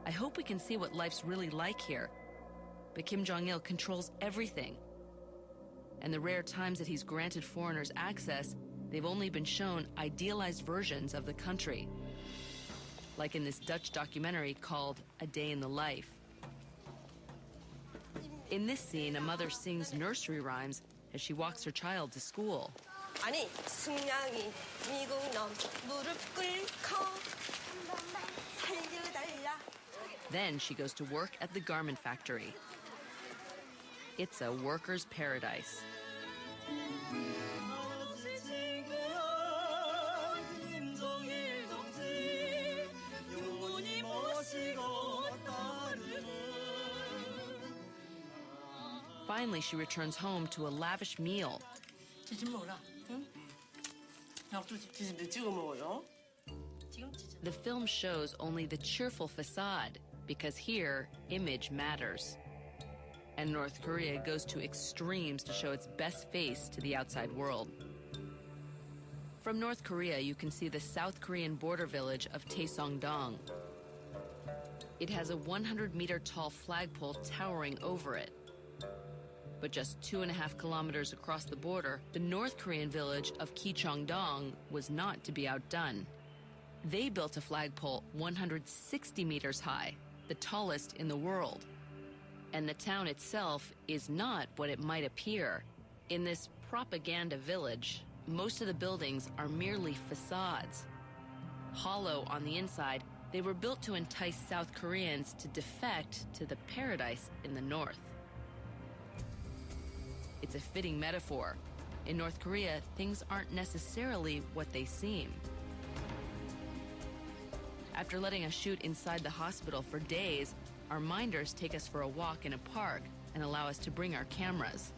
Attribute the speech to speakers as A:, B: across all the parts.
A: I hope we can see what life's really like here. But Kim Jong-il controls everything. And the rare times that he's granted foreigners access, they've only been shown idealized versions of the country. Like in this Dutch documentary called A Day in the Life. In this scene, a mother sings nursery rhymes as she walks her child to school.
B: 아니, 승냥이 미국 놈 무릎 꿇고 살려달라.
A: Then she goes to work at the garment factory. It's a worker's paradise. Finally, she returns home to a lavish meal. The film shows only the cheerful facade, because here, image matters. And North Korea goes to extremes to show its best face to the outside world. From North Korea, you can see the South Korean border village of Taesongdong. It has a 100-meter-tall flagpole towering over it. But just 2.5 kilometers across the border, the North Korean village of Kicheongdong was not to be outdone. They built a flagpole 160 meters high, the tallest in the world. And the town itself is not what it might appear. In this propaganda village, most of the buildings are merely facades. Hollow on the inside, they were built to entice South Koreans to defect to the paradise in the north. It's a fitting metaphor. In North Korea, things aren't necessarily what they seem. After letting us shoot inside the hospital for days, our minders take us for a walk in a park and allow us to bring our cameras.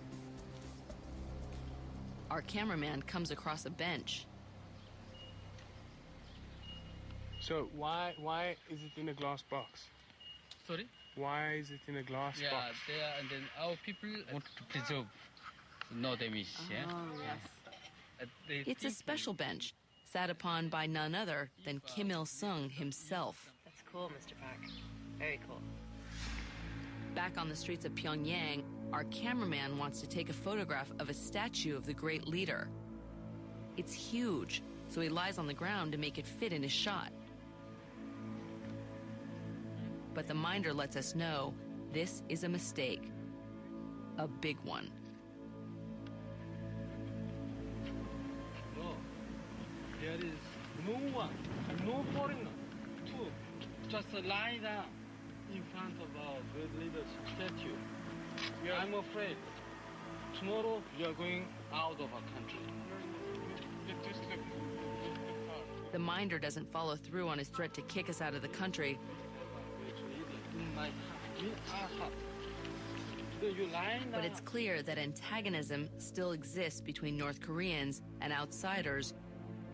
A: Our cameraman comes across a bench.
C: So why is it in a glass box?
D: Sorry?
C: Why is it in a glass box?
D: Yeah, and then our people want to preserve no damage.
A: Yes. It's a special bench, sat upon by none other than Kim Il-sung himself.
E: That's cool, Mr. Park. Very cool.
A: Back on the streets of Pyongyang, our cameraman wants to take a photograph of a statue of the great leader. It's huge, so he lies on the ground to make it fit in his shot. But the minder lets us know this is a mistake, a big one.
D: No, there is no one, no foreigner, to just lie down in front of our great leader's statue. I'm afraid tomorrow we are going out of our country.
A: The minder doesn't follow through on his threat to kick us out of the country. But it's clear that antagonism still exists between North Koreans and outsiders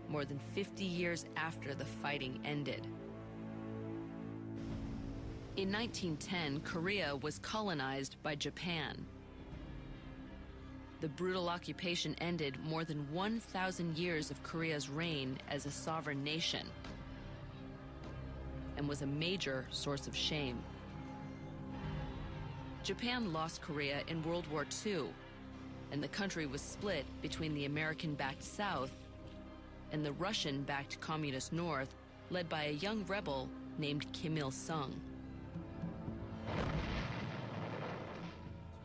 A: more than 50 years after the fighting ended. In 1910, Korea was colonized by Japan. The brutal occupation ended more than 1,000 years of Korea's reign as a sovereign nation and was a major source of shame. Japan lost Korea in World War II, and the country was split between the American-backed South and the Russian-backed Communist North, led by a young rebel named Kim Il-sung.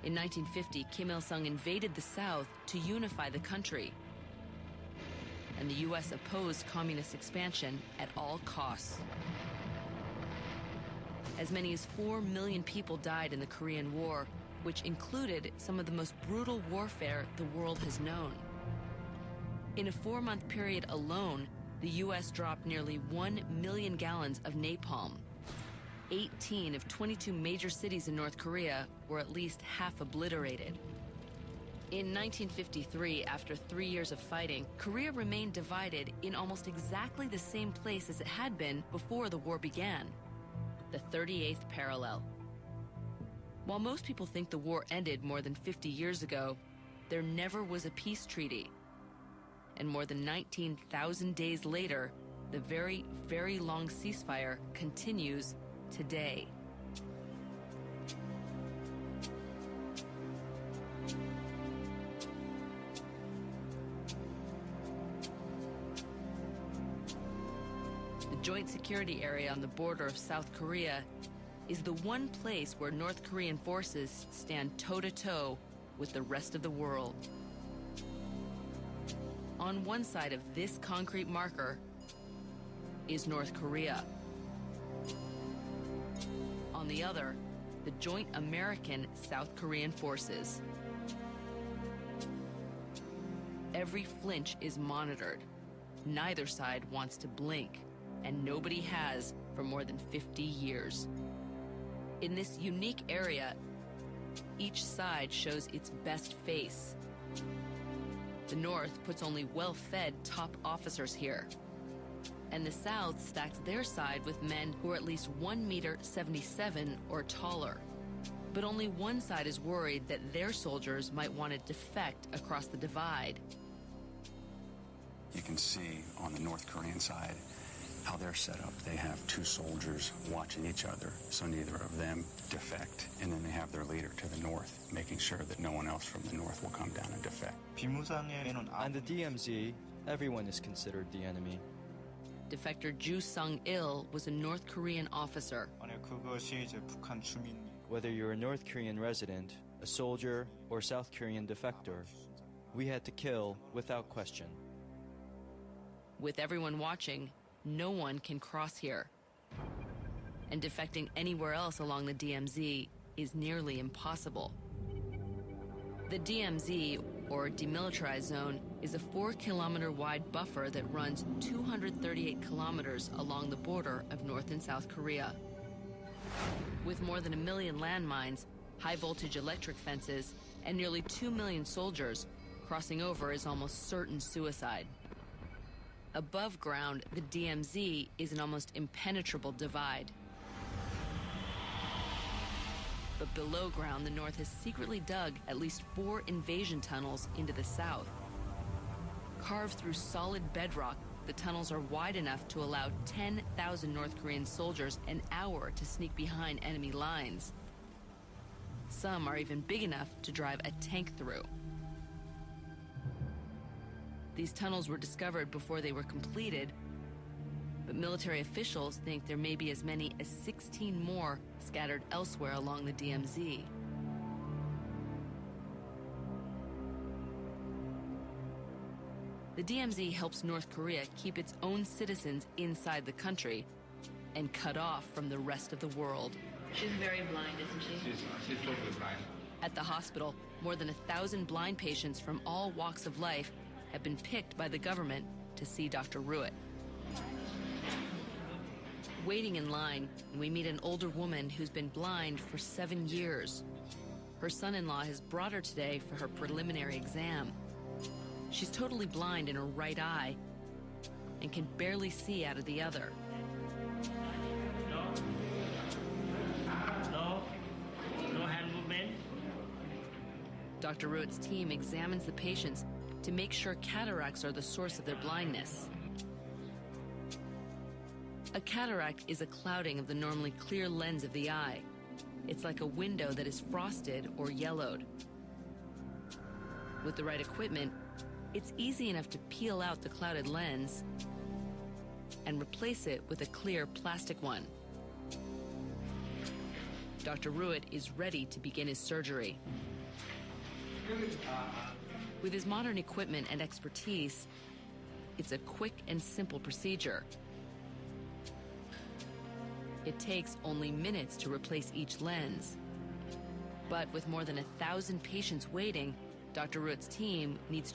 A: In 1950, Kim Il-sung invaded the South to unify the country, and the U.S. opposed communist expansion at all costs. As many as 4 million people died in the Korean War, which included some of the most brutal warfare the world has known. In a 4-month period alone, the U.S. dropped nearly 1 million gallons of napalm. 18 of 22 major cities in North Korea were at least half obliterated. In 1953, after 3 years of fighting, Korea remained divided in almost exactly the same place as it had been before the war began, the 38th parallel. While most people think the war ended more than 50 years ago, there never was a peace treaty. And more than 19,000 days later, the very, very long ceasefire continues today. The Joint Security Area on the border of South Korea is the one place where North Korean forces stand toe-to-toe with the rest of the world. On one side of this concrete marker is North Korea. On the other, the joint American-South Korean forces. Every flinch is monitored. Neither side wants to blink, and nobody has for more than 50 years. In this unique area, each side shows its best face. The North puts only well-fed top officers here, and the South stacks their side with men who are at least 1.77 meters or taller. But only one side is worried that their soldiers might want to defect across the divide.
F: You can see on the North Korean side how they're set up. They have two soldiers watching each other, so neither of them defect. And then they have their leader to the north, making sure that no one else from the north will come down and defect.
G: On the DMZ, everyone is considered the enemy.
A: Defector Ju Sung-il was a North Korean officer.
G: Whether you're a North Korean resident, a soldier, or South Korean defector, we had to kill without question.
A: With everyone watching, no one can cross here. And defecting anywhere else along the DMZ is nearly impossible. The DMZ, or Demilitarized Zone, is a 4-kilometer wide buffer that runs 238 kilometers along the border of North and South Korea. With more than 1 million landmines, high-voltage electric fences, and nearly 2 million soldiers, crossing over is almost certain suicide. Above ground, the DMZ is an almost impenetrable divide. But below ground, the North has secretly dug at least 4 invasion tunnels into the South. Carved through solid bedrock, the tunnels are wide enough to allow 10,000 North Korean soldiers an hour to sneak behind enemy lines. Some are even big enough to drive a tank through. These tunnels were discovered before they were completed, but military officials think there may be as many as 16 more scattered elsewhere along the DMZ. The DMZ helps North Korea keep its own citizens inside the country and cut off from the rest of the world.
E: She's very blind, isn't she?
C: She's totally blind.
A: At the hospital, more than 1,000 blind patients from all walks of life have been picked by the government to see Dr. Ruitt. Waiting in line, we meet an older woman who's been blind for 7 years. Her son-in-law has brought her today for her preliminary exam. She's totally blind in her right eye and can barely see out of the other.
H: No hand movement.
A: Dr. Ruitt's team examines the patients to make sure cataracts are the source of their blindness. A cataract is a clouding of the normally clear lens of the eye. It's like a window that is frosted or yellowed. With the right equipment, it's easy enough to peel out the clouded lens and replace it with a clear plastic one. Dr. Ruitt is ready to begin his surgery. With his modern equipment and expertise, it's a quick and simple procedure. It takes only minutes to replace each lens. But with more than 1,000 patients waiting, Dr. Ruitt's team needs